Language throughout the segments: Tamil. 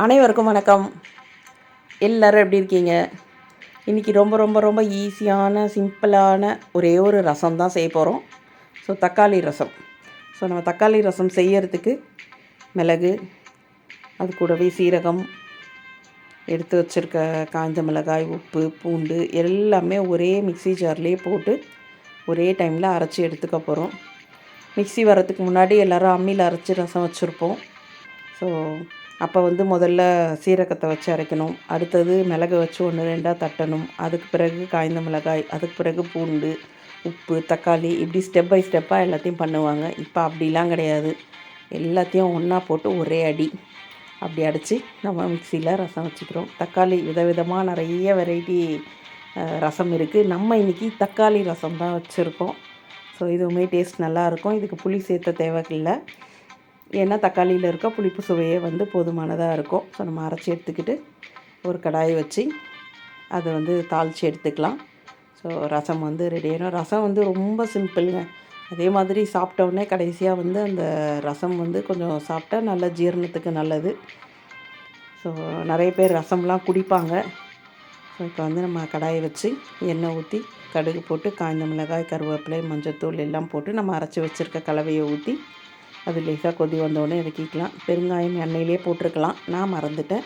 அனைவருக்கும் வணக்கம். எல்லோரும் எப்படி இருக்கீங்க? இன்றைக்கி ரொம்ப ரொம்ப ரொம்ப ஈஸியான சிம்பிளான ஒரே ஒரு ரசம் தான் செய்ய போகிறோம். ஸோ தக்காளி ரசம். ஸோ நம்ம தக்காளி ரசம் செய்யறதுக்கு மிளகு, அது கூடவே சீரகம், எடுத்து வச்சுருக்க காய்ந்த மிளகாய், உப்பு, பூண்டு எல்லாமே ஒரே மிக்ஸி ஜார்லேயே போட்டு ஒரே டைமில் அரைச்சி எடுத்துக்க போகிறோம். மிக்ஸி வரத்துக்கு முன்னாடி எல்லோரும் அம்மியில் அரைச்சி ரசம் வச்சுருப்போம். ஸோ அப்போ முதல்ல சீரகத்தை வச்சு அரைக்கணும். அடுத்தது மிளகு வச்சு 1 2 தட்டணும். அதுக்கு பிறகு காய்ந்த மிளகாய், அதுக்கு பிறகு பூண்டு, உப்பு, தக்காளி, இப்படி ஸ்டெப் பை ஸ்டெப்பாக எல்லாத்தையும் பண்ணுவாங்க. இப்போ அப்படிலாம் கிடையாது. எல்லாத்தையும் ஒன்றா போட்டு ஒரே அடி அப்படி அடித்து நம்ம மிக்சியில் ரசம் வச்சுக்கிறோம். தக்காளி விதவிதமாக நிறைய வெரைட்டி ரசம் இருக்குது. நம்ம இன்றைக்கி தக்காளி ரசம் தான் வச்சுருக்கோம். ஸோ இதுவுமே டேஸ்ட் நல்லாயிருக்கும். இதுக்கு புளி சேர்த்த தேவையில்லை. ஏன்னா தக்காளியில் இருக்க புளிப்பு சுவையே போதுமானதாக இருக்கும். ஸோ நம்ம அரைச்சி எடுத்துக்கிட்டு ஒரு கடாயை வச்சு அதை தாளித்து எடுத்துக்கலாம். ஸோ ரசம் ரெடி ஆகிடும். ரசம் ரொம்ப சிம்பிளுங்க. அதே மாதிரி சாப்பிட்டோடனே கடைசியாக அந்த ரசம் கொஞ்சம் சாப்பிட்டா நல்ல ஜீரணத்துக்கு நல்லது. ஸோ நிறைய பேர் ரசம்லாம் குடிப்பாங்க. ஸோ இப்போ நம்ம கடாயை வச்சு எண்ணெய் ஊற்றி கடுகு போட்டு காய்ந்த மிளகாய், கருவேப்பிலை, மஞ்சள்தூள் எல்லாம் போட்டு நம்ம அரைச்சி வச்சுருக்க கலவையை ஊற்றி அது லேசாக கொதி வந்தோடனே இறக்கிக்கலாம். பெருங்காயம் எண்ணெயிலே போட்டிருக்கலாம், நான் மறந்துட்டேன்,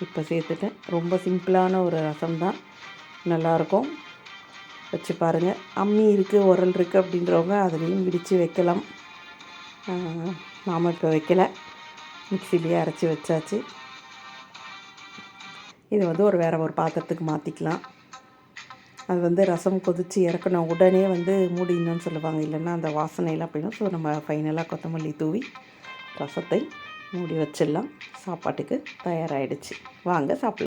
இப்போ சேர்த்துட்டேன். ரொம்ப சிம்பிளான ஒரு ரசம் தான், நல்லாயிருக்கும். வச்சு பாருங்கள். அம்மி இருக்குது, உரல் இருக்குது அப்படின்றவங்க அதுலேயும் இடித்து வைக்கலாம். நாம் இப்போ வைக்கலை, மிக்சிலேயே அரைச்சி வச்சாச்சு. இது ஒரு வேறு ஒரு பாத்திரத்துக்கு மாற்றிக்கலாம். அது ரசம் கொதித்து இறக்கணும் உடனே மூடிடணும்னு சொல்லுவாங்க, இல்லைன்னா அந்த வாசனையெல்லாம் போயிடும். ஸோ நம்ம ஃபைனலாக கொத்தமல்லி தூவி ரசத்தை மூடி வச்சிடலாம். சாப்பாட்டுக்கு தயாராகிடுச்சு. வாங்க சாப்பிடலாம்.